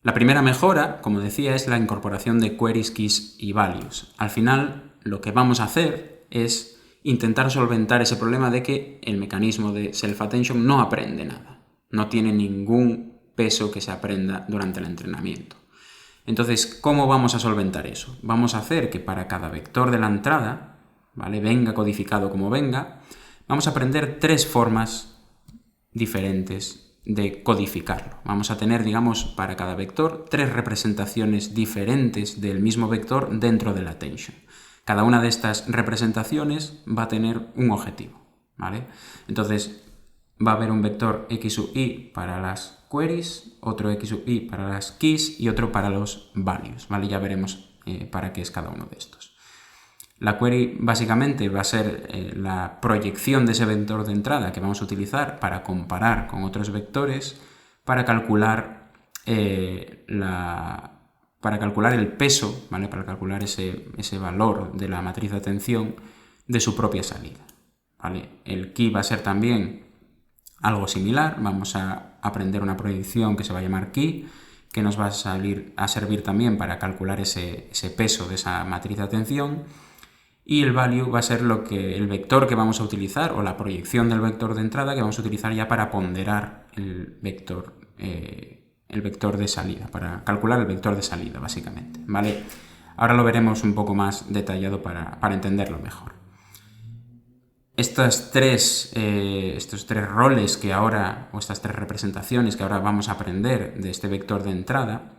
La primera mejora, como decía, es la incorporación de queries, keys y values. Al final, lo que vamos a hacer es intentar solventar ese problema de que el mecanismo de self-attention no aprende nada. No tiene ningún peso que se aprenda durante el entrenamiento. Entonces, ¿cómo vamos a solventar eso? Vamos a hacer que para cada vector de la entrada, ¿vale?, venga codificado como venga, vamos a aprender 3 formas diferentes de codificarlo. Vamos a tener, digamos, para cada vector 3 representaciones diferentes del mismo vector dentro de la attention. Cada una de estas representaciones va a tener un objetivo, ¿vale? Entonces, va a haber un vector x sub i para las queries, otro x sub i para las keys y otro para los values, ¿vale? Ya veremos para qué es cada uno de estos. La query básicamente va a ser la proyección de ese vector de entrada que vamos a utilizar para comparar con otros vectores para calcular el peso, ¿vale?, para calcular ese valor de la matriz de atención de su propia salida, ¿vale? El key va a ser también algo similar. Vamos a aprender una proyección que se va a llamar key, que nos va a servir también para calcular ese peso de esa matriz de atención. Y el value va a ser el vector que vamos a utilizar, o la proyección del vector de entrada que vamos a utilizar ya para ponderar el vector de salida, para calcular el vector de salida, básicamente, ¿vale? Ahora lo veremos un poco más detallado para entenderlo mejor. Estos tres roles que ahora, o estas 3 representaciones que ahora vamos a aprender de este vector de entrada,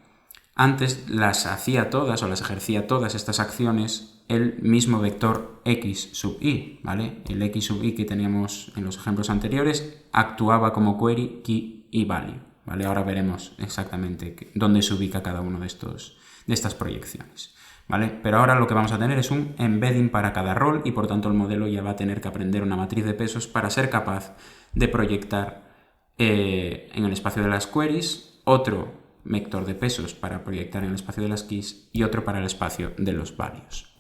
antes las hacía todas, o las ejercía todas estas acciones el mismo vector x sub i, ¿vale? El x sub i que teníamos en los ejemplos anteriores actuaba como query, key y value, ¿vale? Ahora veremos exactamente dónde se ubica cada uno de estas proyecciones, ¿vale? Pero ahora lo que vamos a tener es un embedding para cada rol y por tanto el modelo ya va a tener que aprender una matriz de pesos para ser capaz de proyectar en el espacio de las queries otro vector de pesos para proyectar en el espacio de las keys y otro para el espacio de los values.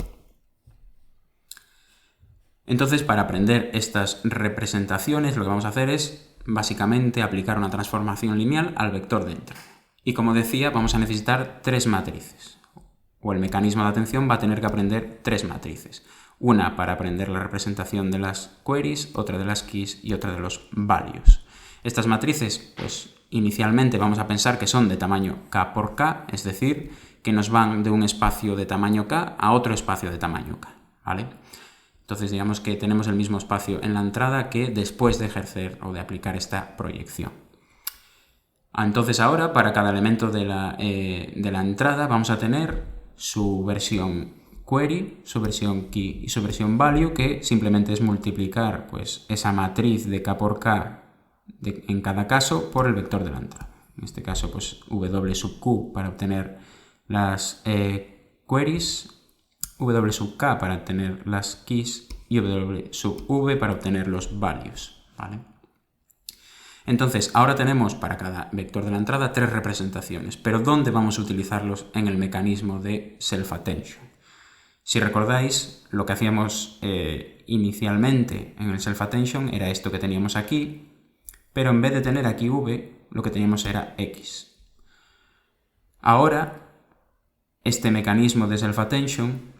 Entonces, para aprender estas representaciones, lo que vamos a hacer es básicamente aplicar una transformación lineal al vector de entrada. Y como decía, vamos a necesitar 3 matrices. O el mecanismo de atención va a tener que aprender 3 matrices. Una para aprender la representación de las queries, otra de las keys y otra de los values. Estas matrices, pues inicialmente vamos a pensar que son de tamaño k por k, es decir, que nos van de un espacio de tamaño k a otro espacio de tamaño k, ¿vale? Entonces digamos que tenemos el mismo espacio en la entrada que después de ejercer o de aplicar esta proyección. Entonces ahora para cada elemento de la entrada vamos a tener su versión query, su versión key y su versión value, que simplemente es multiplicar pues esa matriz de k por k en cada caso por el vector de la entrada. En este caso pues w sub q para obtener las queries, w sub k para obtener las keys y w sub v para obtener los values, ¿vale? Entonces, ahora tenemos para cada vector de la entrada 3 representaciones, pero ¿dónde vamos a utilizarlos en el mecanismo de self-attention? Si recordáis, lo que hacíamos inicialmente en el self-attention era esto que teníamos aquí, pero en vez de tener aquí v, lo que teníamos era x. Ahora, este mecanismo de self-attention,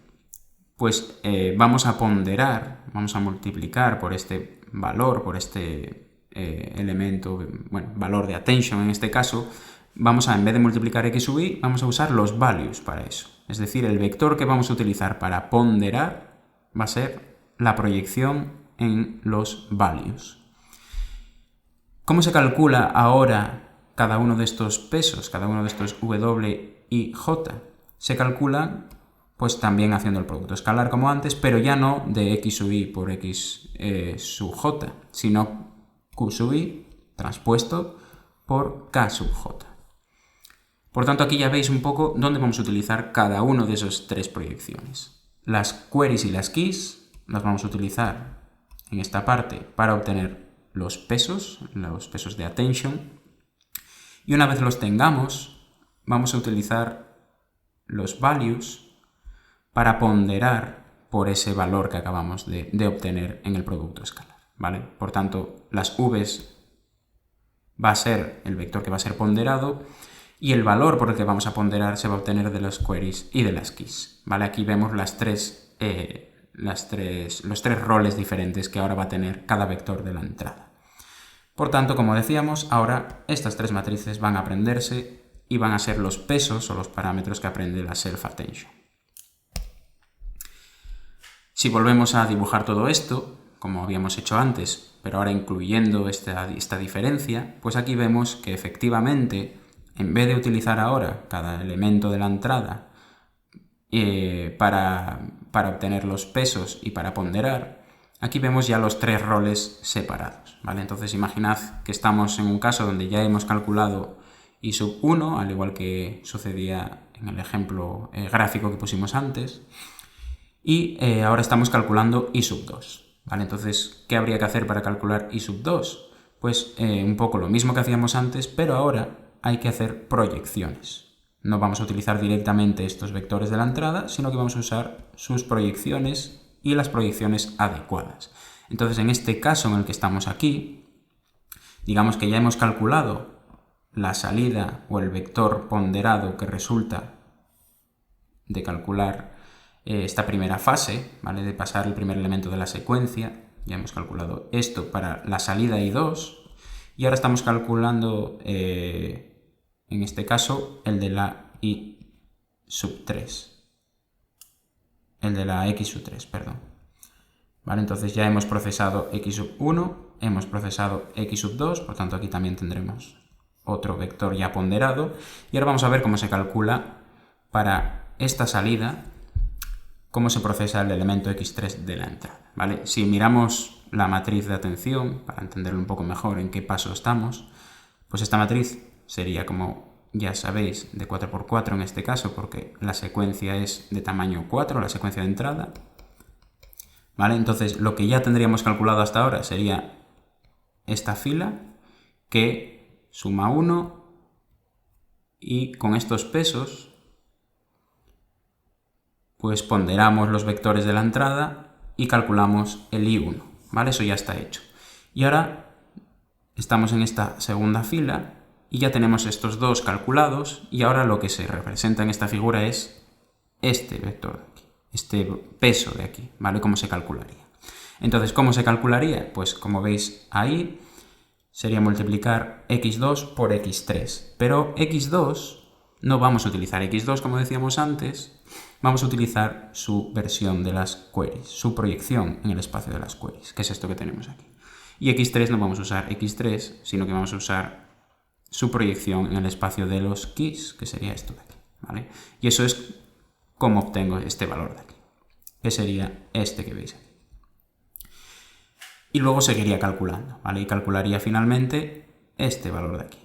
pues vamos a ponderar, vamos a multiplicar por este valor, por este elemento, bueno, valor de attention en este caso, en vez de multiplicar x sub i, vamos a usar los values para eso. Es decir, el vector que vamos a utilizar para ponderar va a ser la proyección en los values. ¿Cómo se calcula ahora cada uno de estos pesos, cada uno de estos w y j? Se calcula pues también haciendo el producto escalar como antes, pero ya no de x sub i por x sub j, sino q sub i transpuesto por k sub j. Por tanto, aquí ya veis un poco dónde vamos a utilizar cada uno de esas 3 proyecciones. Las queries y las keys las vamos a utilizar en esta parte para obtener los pesos de attention, y una vez los tengamos, vamos a utilizar los values para ponderar por ese valor que acabamos de obtener en el producto escalar, ¿vale? Por tanto, las v's va a ser el vector que va a ser ponderado y el valor por el que vamos a ponderar se va a obtener de los queries y de las keys, ¿vale? Aquí vemos los tres roles diferentes que ahora va a tener cada vector de la entrada. Por tanto, como decíamos, ahora estas tres matrices van a aprenderse y van a ser los pesos o los parámetros que aprende la self-attention. Si volvemos a dibujar todo esto, como habíamos hecho antes, pero ahora incluyendo esta diferencia, pues aquí vemos que efectivamente, en vez de utilizar ahora cada elemento de la entrada para obtener los pesos y para ponderar, aquí vemos ya los tres roles separados, ¿vale? Entonces imaginad que estamos en un caso donde ya hemos calculado i sub 1, al igual que sucedía en el ejemplo gráfico que pusimos antes, y ahora estamos calculando i sub 2, ¿vale? Entonces, ¿qué habría que hacer para calcular i sub 2? Pues un poco lo mismo que hacíamos antes, pero ahora hay que hacer proyecciones. No vamos a utilizar directamente estos vectores de la entrada, sino que vamos a usar sus proyecciones y las proyecciones adecuadas. Entonces, en este caso en el que estamos aquí, digamos que ya hemos calculado la salida o el vector ponderado que resulta de calcular esta primera fase, ¿vale? De pasar el primer elemento de la secuencia. Ya hemos calculado esto para la salida i2 y ahora estamos calculando en este caso el de la i sub 3. El de la x sub 3, perdón. ¿Vale? Entonces ya hemos procesado x sub 1, hemos procesado x sub 2, por tanto aquí también tendremos otro vector ya ponderado. Y ahora vamos a ver cómo se calcula para esta salida, cómo se procesa el elemento x3 de la entrada, ¿vale? Si miramos la matriz de atención, para entenderlo un poco mejor en qué paso estamos, pues esta matriz sería, como ya sabéis, de 4×4 en este caso, porque la secuencia es de tamaño 4, la secuencia de entrada, ¿vale? Entonces, lo que ya tendríamos calculado hasta ahora sería esta fila, que suma 1, y con estos pesos pues ponderamos los vectores de la entrada y calculamos el i1, ¿vale? Eso ya está hecho. Y ahora estamos en esta segunda fila y ya tenemos estos dos calculados, y ahora lo que se representa en esta figura es este vector de aquí, este peso de aquí, ¿vale? ¿Cómo se calcularía? Entonces, ¿cómo se calcularía? Pues como veis ahí, sería multiplicar x2 por x3, pero x2 no vamos a utilizar x2 como decíamos antes, vamos a utilizar su versión de las queries, su proyección en el espacio de las queries, que es esto que tenemos aquí. Y x3 no vamos a usar x3, sino que vamos a usar su proyección en el espacio de los keys, que sería esto de aquí, ¿vale? Y eso es cómo obtengo este valor de aquí, que sería este que veis aquí. Y luego seguiría calculando, ¿vale? Y calcularía finalmente este valor de aquí,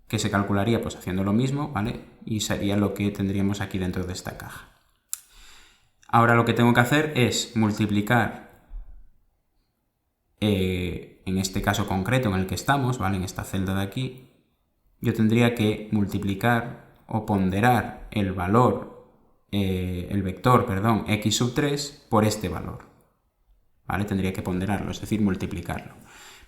que se calcularía pues haciendo lo mismo, ¿vale? Y sería lo que tendríamos aquí dentro de esta caja. Ahora lo que tengo que hacer es multiplicar, en este caso concreto en el que estamos, ¿vale? En esta celda de aquí, yo tendría que multiplicar o ponderar el valor, el vector, perdón, x sub 3 por este valor, ¿vale? Tendría que ponderarlo, es decir, multiplicarlo.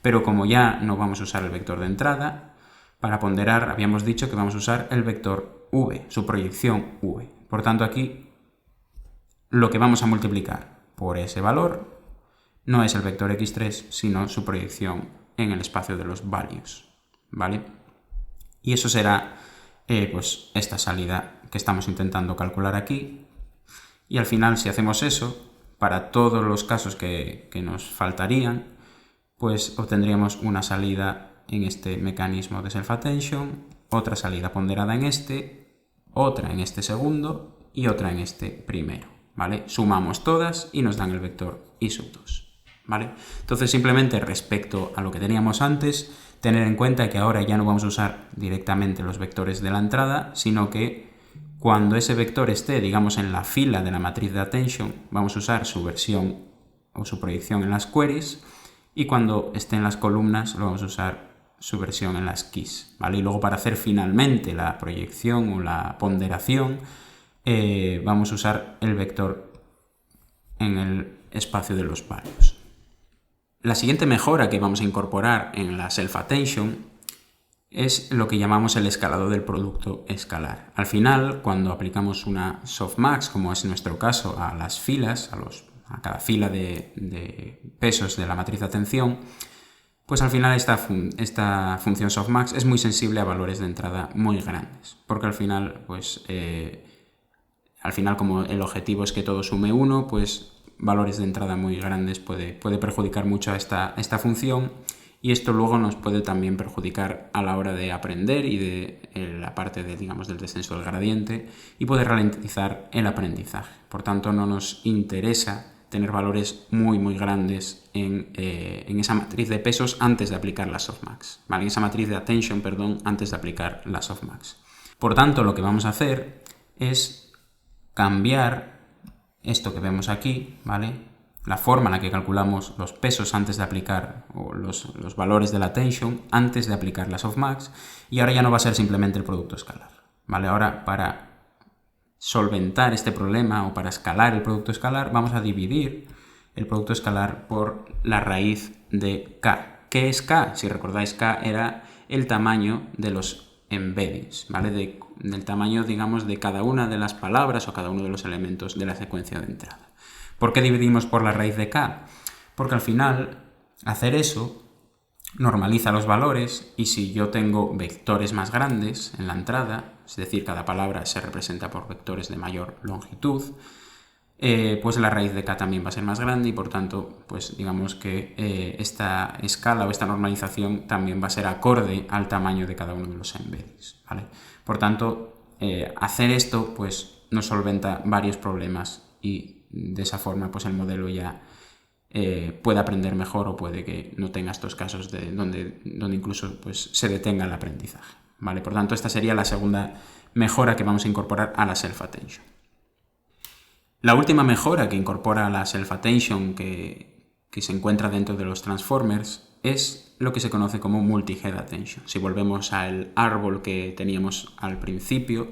Pero como ya no vamos a usar el vector de entrada, para ponderar habíamos dicho que vamos a usar el vector v, su proyección v. Por tanto, aquí lo que vamos a multiplicar por ese valor no es el vector x3, sino su proyección en el espacio de los values, ¿vale? Y eso será pues esta salida que estamos intentando calcular aquí. Y al final, si hacemos eso, para todos los casos que nos faltarían, pues obtendríamos una salida en este mecanismo de self-attention, otra salida ponderada en este, otra en este segundo y otra en este primero, ¿vale? Sumamos todas y nos dan el vector i sub 2, ¿vale? Entonces, simplemente respecto a lo que teníamos antes, tener en cuenta que ahora ya no vamos a usar directamente los vectores de la entrada, sino que cuando ese vector esté, digamos, en la fila de la matriz de attention, vamos a usar su versión o su proyección en las queries, y cuando esté en las columnas lo vamos a usar su versión en las keys, ¿vale? Y luego, para hacer finalmente la proyección o la ponderación, vamos a usar el vector en el espacio de los values. La siguiente mejora que vamos a incorporar en la self-attention es lo que llamamos el escalado del producto escalar. Al final, cuando aplicamos una softmax, como es nuestro caso, a las filas, a cada fila de pesos de la matriz de atención, pues al final esta función softmax es muy sensible a valores de entrada muy grandes, porque al final, como el objetivo es que todo sume 1, pues valores de entrada muy grandes puede perjudicar mucho a esta función, y esto luego nos puede también perjudicar a la hora de aprender y de la parte del descenso del gradiente, y puede ralentizar el aprendizaje. Por tanto, no nos interesa tener valores muy grandes en esa matriz de pesos antes de aplicar la softmax, ¿vale? En esa matriz de attention, antes de aplicar la softmax. Por tanto, lo que vamos a hacer es cambiar esto que vemos aquí, ¿vale? La forma en la que calculamos los pesos antes de aplicar, o los valores de la attention antes de aplicar la softmax, y ahora ya no va a ser simplemente el producto escalar, ¿vale? Ahora, para solventar este problema o para escalar el producto escalar, vamos a dividir el producto escalar por la raíz de k. ¿Qué es k? Si recordáis, k era el tamaño de los embeddings, ¿vale? Del tamaño, de cada una de las palabras o cada uno de los elementos de la secuencia de entrada. ¿Por qué dividimos por la raíz de k? Porque al final, hacer eso normaliza los valores, y si yo tengo vectores más grandes en la entrada, es decir, cada palabra se representa por vectores de mayor longitud, pues la raíz de k también va a ser más grande, y por tanto, pues digamos que esta escala o esta normalización también va a ser acorde al tamaño de cada uno de los embeddings, ¿vale? Por tanto, hacer esto pues nos solventa varios problemas, y de esa forma pues el modelo ya puede aprender mejor, o puede que no tenga estos casos donde incluso pues se detenga el aprendizaje, ¿vale? Por tanto, esta sería la segunda mejora que vamos a incorporar a la self-attention. La última mejora que incorpora la self-attention que se encuentra dentro de los transformers es lo que se conoce como multi-head attention. Si volvemos al árbol que teníamos al principio,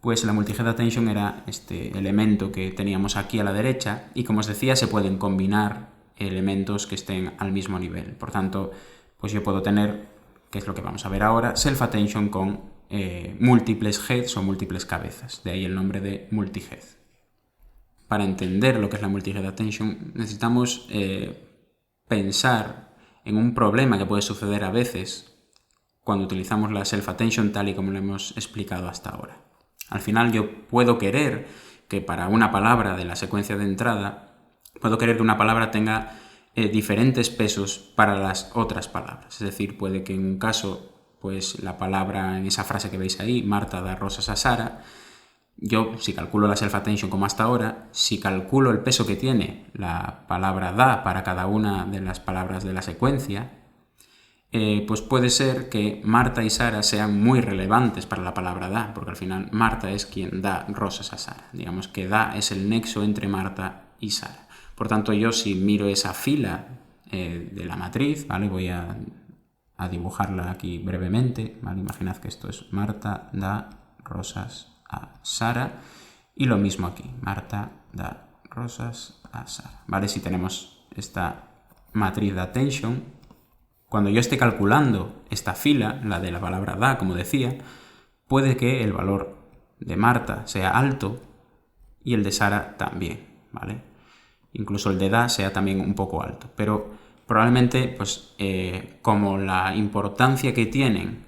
pues la multi-head attention era este elemento que teníamos aquí a la derecha, y como os decía, se pueden combinar elementos que estén al mismo nivel. Por tanto, pues yo puedo tener, que es lo que vamos a ver ahora, self-attention con múltiples heads o múltiples cabezas. De ahí el nombre de multi-head. Para entender lo que es la multi-head attention, necesitamos pensar en un problema que puede suceder a veces cuando utilizamos la self-attention tal y como lo hemos explicado hasta ahora. Al final, yo puedo querer que para una palabra de la secuencia de entrada, puedo querer que una palabra tenga diferentes pesos para las otras palabras. Es decir, puede que en un caso, pues la palabra en esa frase que veis ahí, Marta da rosas a Sara, yo, si calculo la self-attention como hasta ahora, si calculo el peso que tiene la palabra da para cada una de las palabras de la secuencia, pues puede ser que Marta y Sara sean muy relevantes para la palabra da, porque al final Marta es quien da rosas a Sara. Digamos que da es el nexo entre Marta y Sara. Por tanto, yo, si miro esa fila de la matriz, ¿vale? Voy a dibujarla aquí brevemente, ¿vale? Imaginad que esto es Marta da rosas a Sara, y lo mismo aquí, Marta da rosas a Sara, ¿vale? Si tenemos esta matriz de attention, cuando yo esté calculando esta fila, la de la palabra da, como decía, puede que el valor de Marta sea alto y el de Sara también, ¿vale? Incluso el de da sea también un poco alto, pero probablemente, pues, como la importancia que tienen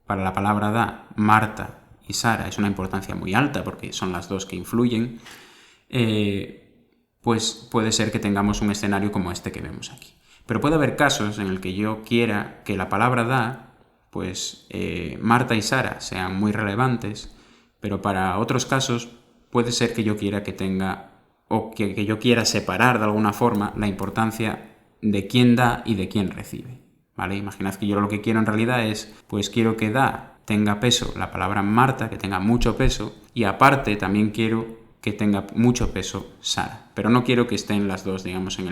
para la palabra da Marta y Sara es una importancia muy alta, porque son las dos que influyen, pues puede ser que tengamos un escenario como este que vemos aquí. Pero puede haber casos en el que yo quiera que la palabra da, pues Marta y Sara sean muy relevantes, pero para otros casos puede ser que yo quiera que tenga, o que yo quiera separar de alguna forma la importancia de quién da y de quién recibe, ¿vale? Imaginad que yo lo que quiero en realidad es, pues quiero que da tenga peso la palabra Marta, que tenga mucho peso, y aparte también quiero que tenga mucho peso Sara, pero no quiero que estén las dos, digamos, en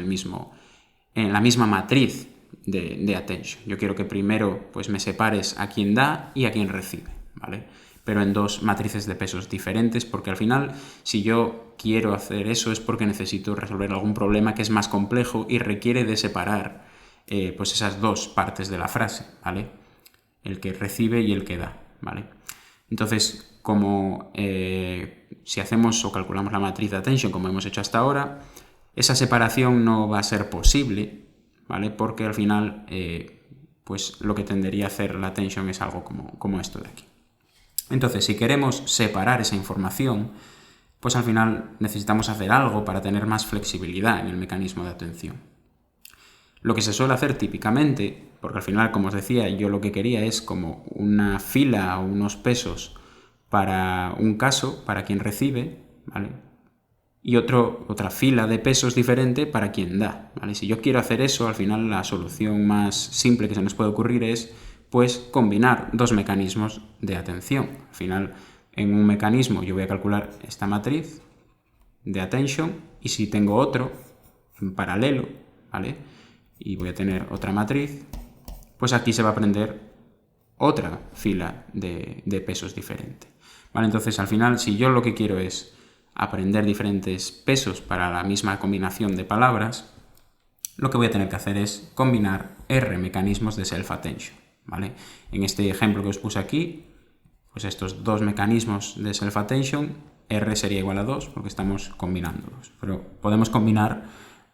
la misma matriz de attention. Yo quiero que primero pues me separes a quien da y a quien recibe, ¿vale? Pero en dos matrices de pesos diferentes, porque al final, si yo quiero hacer eso, es porque necesito resolver algún problema que es más complejo y requiere de separar pues esas dos partes de la frase, ¿vale? el que recibe y el que da, ¿vale? Entonces, como si hacemos o calculamos la matriz de attention como hemos hecho hasta ahora, esa separación no va a ser posible, ¿vale? Porque al final, pues lo que tendería a hacer la attention es algo como esto de aquí. Entonces, si queremos separar esa información, pues al final necesitamos hacer algo para tener más flexibilidad en el mecanismo de atención. Lo que se suele hacer típicamente, porque al final, como os decía, yo lo que quería es como una fila o unos pesos para un caso, para quien recibe, ¿vale? Y otra fila de pesos diferente para quien da, ¿vale? Si yo quiero hacer eso, al final la solución más simple que se nos puede ocurrir es pues combinar dos mecanismos de atención. Al final, en un mecanismo yo voy a calcular esta matriz de attention y si tengo otro en paralelo, ¿vale? Y voy a tener otra matriz, pues aquí se va a aprender otra fila de pesos diferente, ¿vale? Entonces, al final, si yo lo que quiero es aprender diferentes pesos para la misma combinación de palabras, lo que voy a tener que hacer es combinar R mecanismos de self-attention, ¿vale? En este ejemplo que os puse aquí, pues estos dos mecanismos de self-attention, R sería igual a 2 porque estamos combinándolos, pero podemos combinar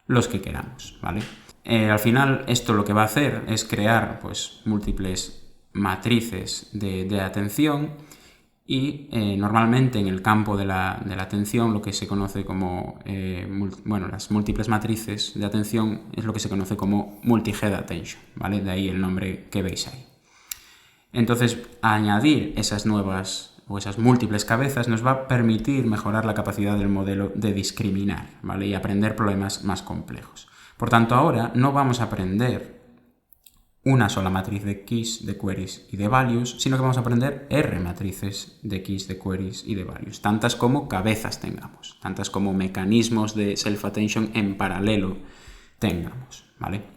los que queramos, ¿vale? Al final esto lo que va a hacer es crear pues múltiples matrices de atención y normalmente en el campo de la atención lo que se conoce como, las múltiples matrices de atención es lo que se conoce como multi-head attention, ¿vale? De ahí el nombre que veis ahí. Entonces, añadir esas nuevas o esas múltiples cabezas nos va a permitir mejorar la capacidad del modelo de discriminar, ¿vale? Y aprender problemas más complejos. Por tanto, ahora no vamos a aprender una sola matriz de keys, de queries y de values, sino que vamos a aprender R matrices de keys, de queries y de values, tantas como cabezas tengamos, tantas como mecanismos de self-attention en paralelo tengamos, ¿vale?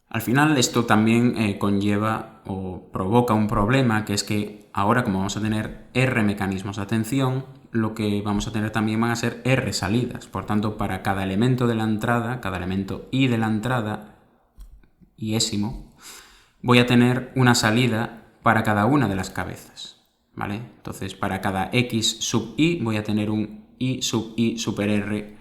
Al final esto también conlleva o provoca un problema, que es que ahora como vamos a tener R mecanismos de atención, lo que vamos a tener también van a ser R salidas. Por tanto, para cada elemento de la entrada, cada elemento I de la entrada, iésimo, voy a tener una salida para cada una de las cabezas, ¿vale? Entonces, para cada X sub I voy a tener un I sub I super R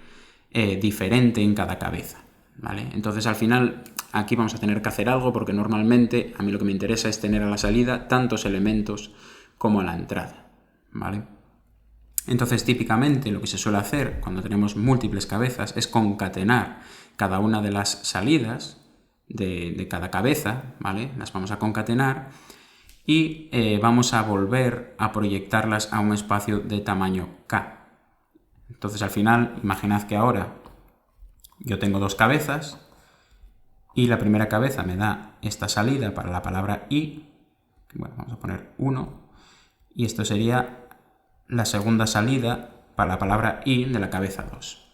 diferente en cada cabeza, ¿vale? Entonces, al final, aquí vamos a tener que hacer algo porque normalmente a mí lo que me interesa es tener a la salida tantos elementos como a la entrada, ¿vale? Entonces, típicamente lo que se suele hacer cuando tenemos múltiples cabezas es concatenar cada una de las salidas de cada cabeza, ¿vale? Las vamos a concatenar y vamos a volver a proyectarlas a un espacio de tamaño K. Entonces, al final, imaginad que ahora yo tengo dos cabezas y la primera cabeza me da esta salida para la palabra I, bueno, vamos a poner 1, y esto sería la segunda salida para la palabra I de la cabeza 2.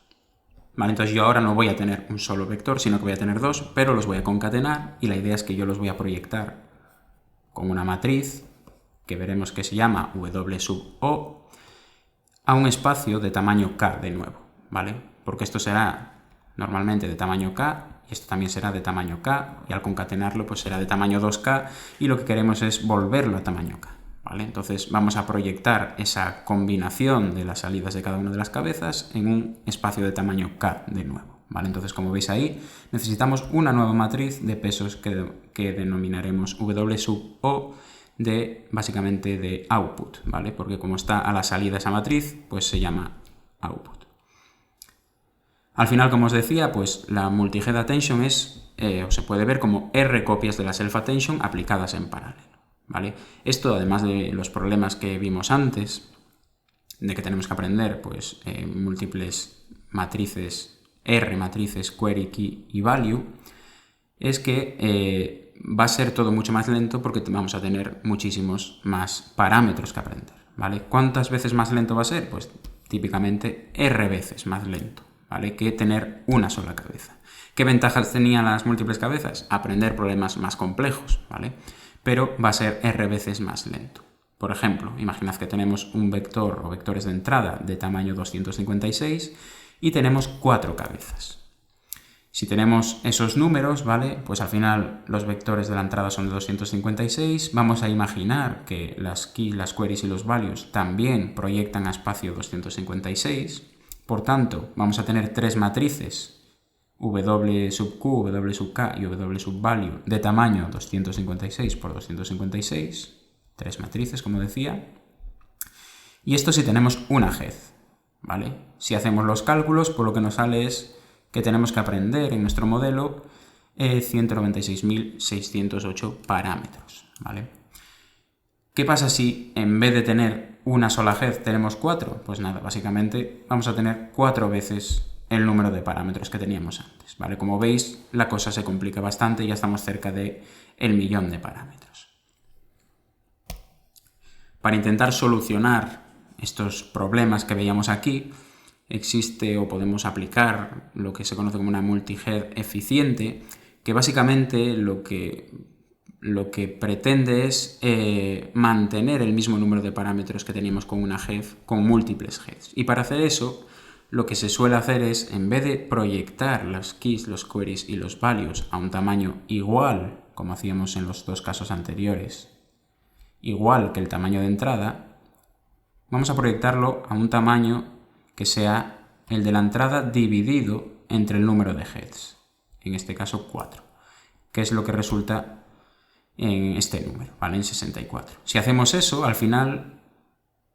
Vale, entonces yo ahora no voy a tener un solo vector, sino que voy a tener dos, pero los voy a concatenar y la idea es que yo los voy a proyectar con una matriz que veremos que se llama W sub O a un espacio de tamaño K de nuevo, ¿vale? Porque esto será normalmente de tamaño K y esto también será de tamaño K y al concatenarlo pues será de tamaño 2K y lo que queremos es volverlo a tamaño K. ¿Vale? Entonces vamos a proyectar esa combinación de las salidas de cada una de las cabezas en un espacio de tamaño K de nuevo, ¿vale? Entonces, como veis ahí, necesitamos una nueva matriz de pesos que denominaremos W sub O básicamente de output, ¿vale? Porque como está a la salida esa matriz, pues se llama output. Al final, como os decía, pues la multi-head attention es, o se puede ver como R copias de la self-attention aplicadas en paralelo, ¿vale? Esto, además de los problemas que vimos antes, de que tenemos que aprender pues, múltiples matrices, R matrices, query, key y value, es que va a ser todo mucho más lento porque vamos a tener muchísimos más parámetros que aprender, ¿vale? ¿Cuántas veces más lento va a ser? Pues típicamente R veces más lento, ¿vale? Que tener una sola cabeza. ¿Qué ventajas tenían las múltiples cabezas? Aprender problemas más complejos, ¿vale? Pero va a ser R veces más lento. Por ejemplo, imaginad que tenemos un vector o vectores de entrada de tamaño 256 y tenemos 4 cabezas. Si tenemos esos números, ¿vale? Pues al final los vectores de la entrada son de 256. Vamos a imaginar que las keys, las queries y los values también proyectan a espacio 256. Por tanto, vamos a tener tres matrices, W sub Q, W sub K y W sub value, de tamaño 256 por 256. Tres matrices, como decía. Y esto si tenemos una head, ¿vale? Si hacemos los cálculos, pues lo que nos sale es que tenemos que aprender en nuestro modelo 196.608 parámetros, ¿vale? ¿Qué pasa si en vez de tener una sola head tenemos 4? Pues nada, básicamente vamos a tener 4 veces el número de parámetros que teníamos antes, ¿vale? Como veis, la cosa se complica bastante y ya estamos cerca del 1.000.000 de parámetros. Para intentar solucionar estos problemas que veíamos aquí, existe o podemos aplicar lo que se conoce como una multi-head eficiente, que básicamente lo que pretende es mantener el mismo número de parámetros que teníamos con una head con múltiples heads. Y para hacer eso, lo que se suele hacer es, en vez de proyectar las keys, los queries y los values a un tamaño igual, como hacíamos en los dos casos anteriores, igual que el tamaño de entrada, vamos a proyectarlo a un tamaño que sea el de la entrada dividido entre el número de heads, en este caso 4, que es lo que resulta en este número, ¿vale? En 64. Si hacemos eso, al final,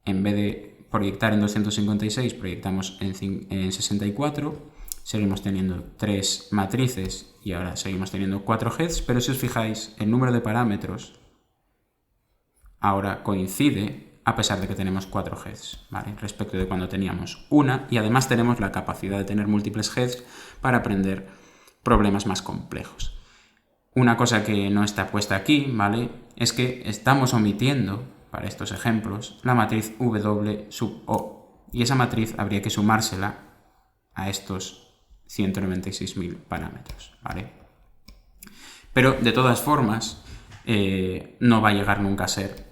en vez de proyectar en 256, proyectamos en 64, seguimos teniendo 3 matrices y ahora seguimos teniendo 4 heads, pero si os fijáis, el número de parámetros ahora coincide a pesar de que tenemos 4 heads, ¿vale? Respecto de cuando teníamos una, y además tenemos la capacidad de tener múltiples heads para aprender problemas más complejos. Una cosa que no está puesta aquí, ¿vale? Es que estamos omitiendo, para estos ejemplos, la matriz W sub O, y esa matriz habría que sumársela a estos 196.000 parámetros, ¿vale? Pero, de todas formas, no va a llegar nunca a ser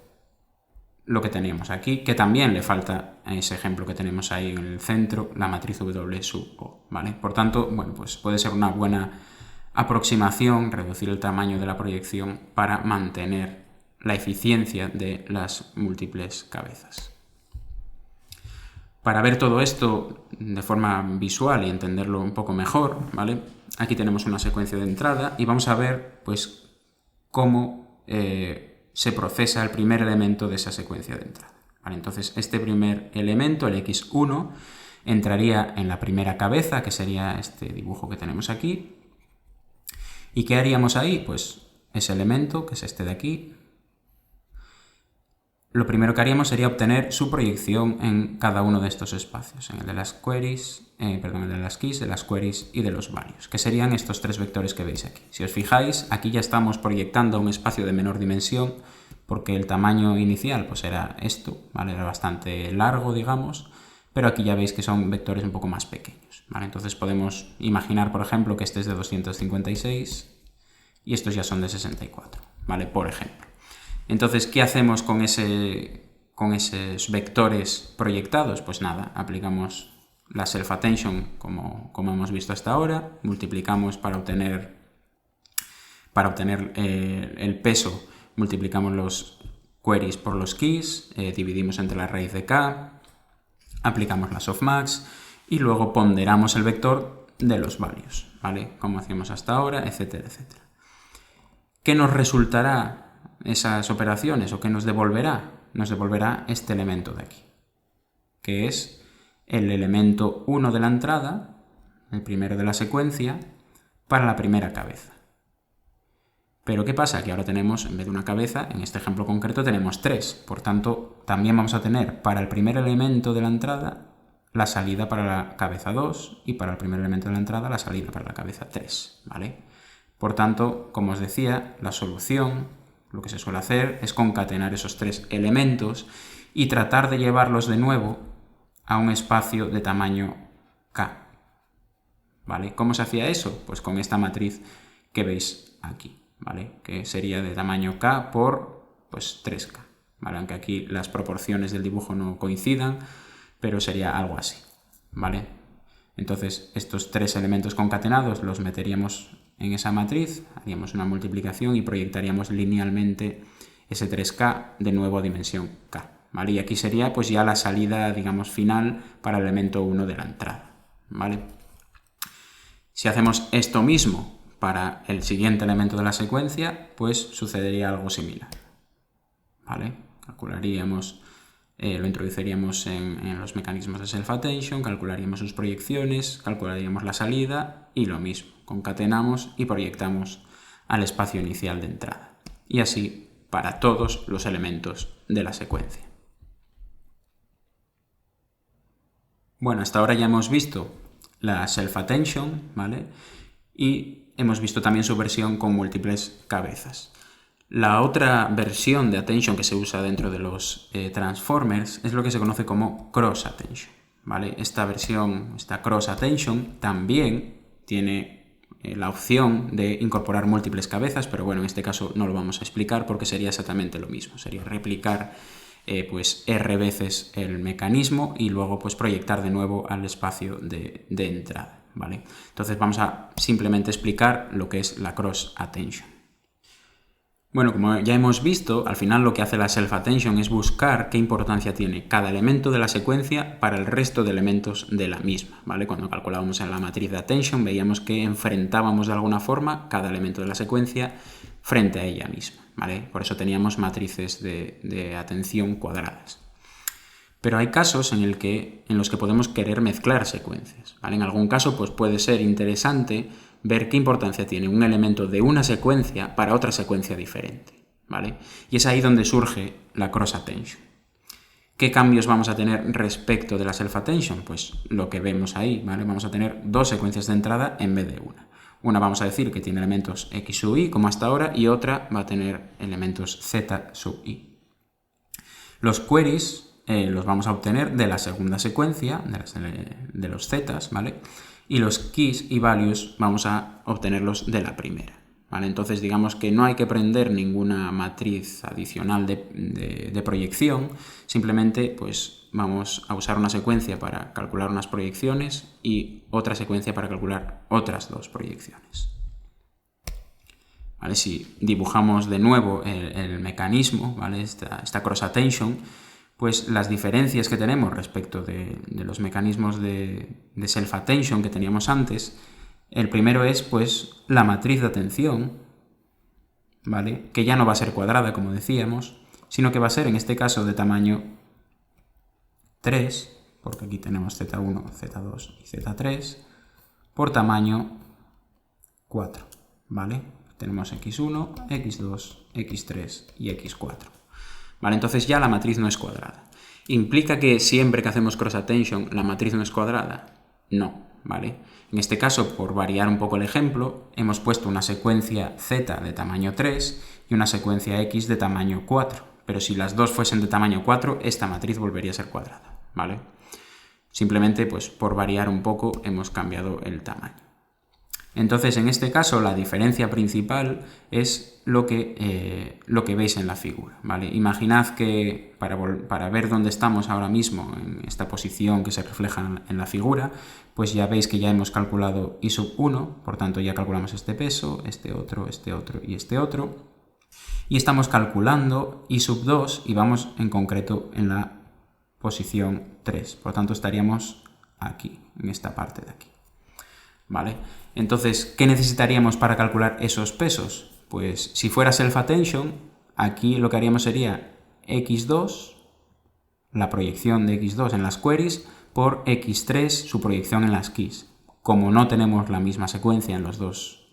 lo que teníamos aquí, que también le falta a ese ejemplo que tenemos ahí en el centro, la matriz W sub O, ¿vale? Por tanto, bueno, pues puede ser una buena aproximación, reducir el tamaño de la proyección para mantener la eficiencia de las múltiples cabezas. Para ver todo esto de forma visual y entenderlo un poco mejor, ¿vale? Aquí tenemos una secuencia de entrada y vamos a ver, pues, cómo se procesa el primer elemento de esa secuencia de entrada, ¿vale? Entonces, este primer elemento, el X1, entraría en la primera cabeza, que sería este dibujo que tenemos aquí. ¿Y qué haríamos ahí? Pues ese elemento, que es este de aquí, lo primero que haríamos sería obtener su proyección en cada uno de estos espacios, en el de las queries, el de las keys, de las queries y de los values, que serían estos tres vectores que veis aquí. Si os fijáis, aquí ya estamos proyectando a un espacio de menor dimensión, porque el tamaño inicial pues era esto, ¿vale? Era bastante largo, digamos, pero aquí ya veis que son vectores un poco más pequeños, ¿vale? Entonces podemos imaginar, por ejemplo, que este es de 256 y estos ya son de 64, ¿vale? Por ejemplo. Entonces, ¿qué hacemos con esos vectores proyectados? Pues nada, aplicamos la self-attention como hemos visto hasta ahora, multiplicamos para obtener el peso, multiplicamos los queries por los keys, dividimos entre la raíz de k, aplicamos la softmax y luego ponderamos el vector de los values, ¿vale? Como hacíamos hasta ahora, etcétera, etcétera. ¿Qué nos resultará esas operaciones o qué nos devolverá? Nos devolverá este elemento de aquí, que es el elemento 1 de la entrada, el primero de la secuencia, para la primera cabeza. Pero ¿qué pasa? Que ahora tenemos, en vez de una cabeza, en este ejemplo concreto tenemos 3. Por tanto, también vamos a tener para el primer elemento de la entrada la salida para la cabeza 2 y para el primer elemento de la entrada la salida para la cabeza 3, ¿vale? Por tanto, como os decía, la solución, lo que se suele hacer es concatenar esos 3 elementos y tratar de llevarlos de nuevo a un espacio de tamaño K, ¿vale? ¿Cómo se hacía eso? Pues con esta matriz que veis aquí, ¿vale? Que sería de tamaño K por, pues, 3K, ¿vale? Aunque aquí las proporciones del dibujo no coincidan, pero sería algo así, ¿vale? Entonces, estos 3 elementos concatenados los meteríamos en esa matriz, haríamos una multiplicación y proyectaríamos linealmente ese 3K de nuevo a dimensión K. ¿Vale? Y aquí sería pues ya la salida, digamos, final para el elemento 1 de la entrada. ¿Vale? Si hacemos esto mismo para el siguiente elemento de la secuencia, pues sucedería algo similar. ¿Vale? Calcularíamos, lo introduciríamos en los mecanismos de self-attention, calcularíamos sus proyecciones, calcularíamos la salida y lo mismo, concatenamos y proyectamos al espacio inicial de entrada. Y así para todos los elementos de la secuencia. Bueno, hasta ahora ya hemos visto la self-attention, ¿vale? Y hemos visto también su versión con múltiples cabezas. La otra versión de attention que se usa dentro de los transformers es lo que se conoce como cross-attention, ¿vale? Esta versión, esta cross-attention, también tiene la opción de incorporar múltiples cabezas, pero bueno, en este caso no lo vamos a explicar porque sería exactamente lo mismo, sería replicar pues R veces el mecanismo y luego pues proyectar de nuevo al espacio de entrada, ¿vale? Entonces vamos a simplemente explicar lo que es la cross-attention. Bueno, como ya hemos visto, al final lo que hace la self-attention es buscar qué importancia tiene cada elemento de la secuencia para el resto de elementos de la misma, ¿vale? Cuando calculábamos en la matriz de attention veíamos que enfrentábamos de alguna forma cada elemento de la secuencia frente a ella misma, ¿vale? Por eso teníamos matrices de atención cuadradas. Pero hay casos en los que podemos querer mezclar secuencias, ¿vale? En algún caso pues puede ser interesante ver qué importancia tiene un elemento de una secuencia para otra secuencia diferente, ¿vale? Y es ahí donde surge la cross-attention. ¿Qué cambios vamos a tener respecto de la self-attention? Pues lo que vemos ahí, ¿vale? Vamos a tener 2 secuencias de entrada en vez de una. Una vamos a decir que tiene elementos x sub i, como hasta ahora, y otra va a tener elementos z sub i. Los queries los vamos a obtener de la segunda secuencia, de los zetas, ¿vale? Y los keys y values vamos a obtenerlos de la primera, ¿vale? Entonces digamos que no hay que prender ninguna matriz adicional de proyección, simplemente pues vamos a usar una secuencia para calcular unas proyecciones y otra secuencia para calcular otras 2 proyecciones. ¿Vale? Si dibujamos de nuevo el mecanismo, ¿vale? esta cross-attention, pues las diferencias que tenemos respecto de los mecanismos de self-attention que teníamos antes, el primero es pues la matriz de atención, ¿vale? Que ya no va a ser cuadrada, como decíamos, sino que va a ser en este caso de tamaño 3, porque aquí tenemos Z1, Z2 y Z3, por tamaño 4, ¿vale? Tenemos X1, X2, X3 y X4. ¿Vale? Entonces ya la matriz no es cuadrada. ¿Implica que siempre que hacemos cross-attention la matriz no es cuadrada? No, ¿vale? En este caso, por variar un poco el ejemplo, hemos puesto una secuencia Z de tamaño 3 y una secuencia X de tamaño 4. Pero si las dos fuesen de tamaño 4, esta matriz volvería a ser cuadrada, ¿vale? Simplemente, pues por variar un poco, hemos cambiado el tamaño. Entonces, en este caso, la diferencia principal es lo que veis en la figura, ¿vale? Imaginad que para ver dónde estamos ahora mismo, en esta posición que se refleja en la figura, pues ya veis que ya hemos calculado I sub 1, por tanto ya calculamos este peso, este otro y este otro. Y estamos calculando I sub 2 y vamos en concreto en la posición 3, por tanto estaríamos aquí, en esta parte de aquí. ¿Vale? Entonces, ¿qué necesitaríamos para calcular esos pesos? Pues si fuera self-attention, aquí lo que haríamos sería x2, la proyección de x2 en las queries, por x3, su proyección en las keys. Como no tenemos la misma secuencia en los dos,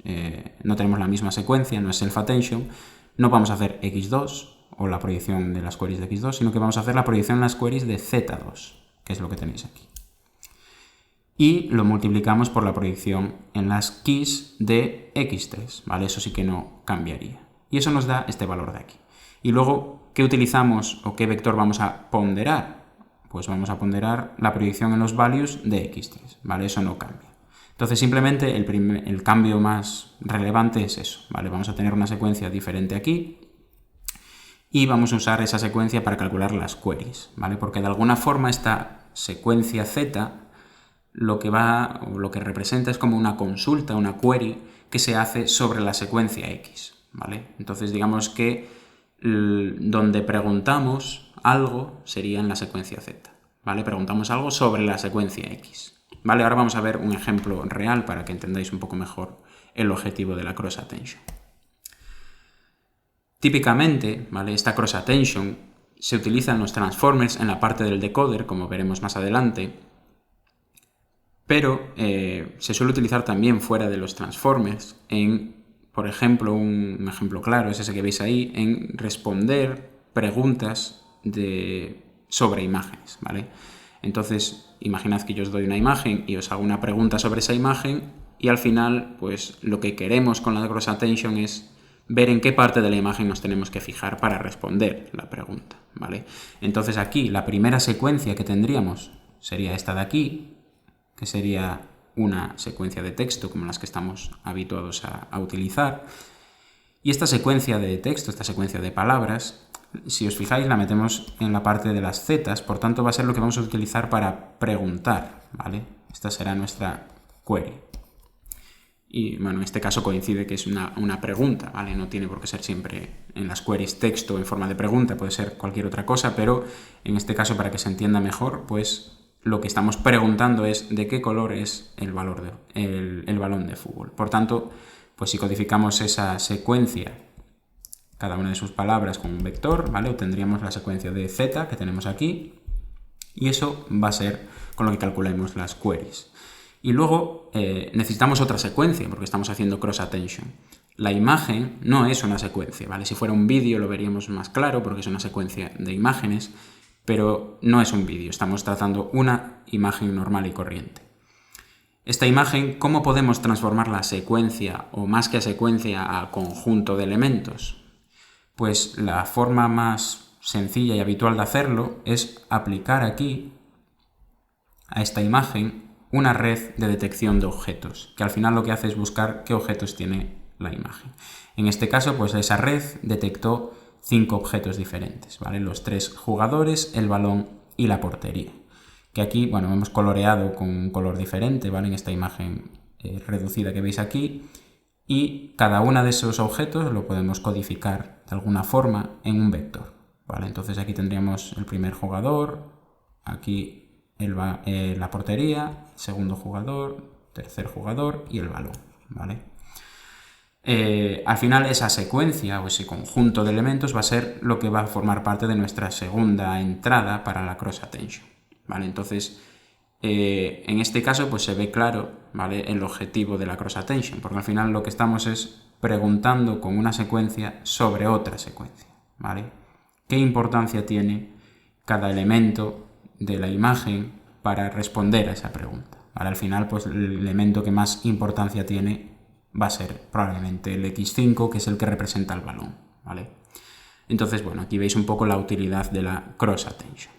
no tenemos la misma secuencia, no es self-attention, no vamos a hacer x2 o la proyección de las queries de x2, sino que vamos a hacer la proyección en las queries de z2, que es lo que tenéis aquí. Y lo multiplicamos por la proyección en las keys de x3, ¿vale? Eso sí que no cambiaría. Y eso nos da este valor de aquí. Y luego, ¿qué utilizamos o qué vector vamos a ponderar? Pues vamos a ponderar la proyección en los values de x3, ¿vale? Eso no cambia. Entonces, simplemente el cambio más relevante es eso, ¿vale? Vamos a tener una secuencia diferente aquí y vamos a usar esa secuencia para calcular las queries, ¿vale? Porque de alguna forma esta secuencia z lo que representa es como una consulta, una query que se hace sobre la secuencia X, ¿vale? Entonces digamos que donde preguntamos algo sería en la secuencia Z, ¿vale? Preguntamos algo sobre la secuencia X, ¿vale? Ahora vamos a ver un ejemplo real para que entendáis un poco mejor el objetivo de la cross attention. Típicamente, ¿vale? Esta cross attention se utiliza en los transformers en la parte del decoder, como veremos más adelante, pero se suele utilizar también fuera de los transformers en, por ejemplo, un ejemplo claro es ese que veis ahí, en responder preguntas sobre imágenes, ¿vale? Entonces, imaginad que yo os doy una imagen y os hago una pregunta sobre esa imagen y al final, pues lo que queremos con la cross attention es ver en qué parte de la imagen nos tenemos que fijar para responder la pregunta, ¿vale? Entonces aquí la primera secuencia que tendríamos sería esta de aquí, que sería una secuencia de texto como las que estamos habituados a utilizar. Y esta secuencia de texto, esta secuencia de palabras, si os fijáis la metemos en la parte de las zetas, por tanto va a ser lo que vamos a utilizar para preguntar, ¿vale? Esta será nuestra query. Y bueno, en este caso coincide que es una pregunta, ¿vale? No tiene por qué ser siempre en las queries texto en forma de pregunta, puede ser cualquier otra cosa, pero en este caso, para que se entienda mejor, pues lo que estamos preguntando es de qué color es el balón de fútbol. Por tanto, pues si codificamos esa secuencia, cada una de sus palabras con un vector, ¿vale? Obtendríamos la secuencia de z que tenemos aquí, y eso va a ser con lo que calculemos las queries. Y luego necesitamos otra secuencia, porque estamos haciendo cross attention. La imagen no es una secuencia, ¿vale? Si fuera un vídeo lo veríamos más claro, porque es una secuencia de imágenes, pero no es un vídeo, estamos tratando una imagen normal y corriente. Esta imagen, ¿cómo podemos transformarla a secuencia, o más que a secuencia, a conjunto de elementos? Pues la forma más sencilla y habitual de hacerlo es aplicar aquí, a esta imagen, una red de detección de objetos, que al final lo que hace es buscar qué objetos tiene la imagen. En este caso, pues esa red detectó 5 objetos diferentes, ¿vale? Los 3 jugadores, el balón y la portería. Que aquí, bueno, hemos coloreado con un color diferente, ¿vale? En esta imagen reducida que veis aquí. Y cada uno de esos objetos lo podemos codificar de alguna forma en un vector, ¿vale? Entonces aquí tendríamos el primer jugador, aquí la portería, segundo jugador, tercer jugador y el balón, ¿vale? Al final esa secuencia o ese conjunto de elementos va a ser lo que va a formar parte de nuestra segunda entrada para la cross attention, ¿vale? Entonces, en este caso pues se ve claro, ¿vale?, el objetivo de la cross attention, porque al final lo que estamos es preguntando con una secuencia sobre otra secuencia, ¿vale? ¿Qué importancia tiene cada elemento de la imagen para responder a esa pregunta? ¿Vale? Al final, pues el elemento que más importancia tiene va a ser probablemente el X5, que es el que representa el balón, ¿vale? Entonces, bueno, aquí veis un poco la utilidad de la cross attention.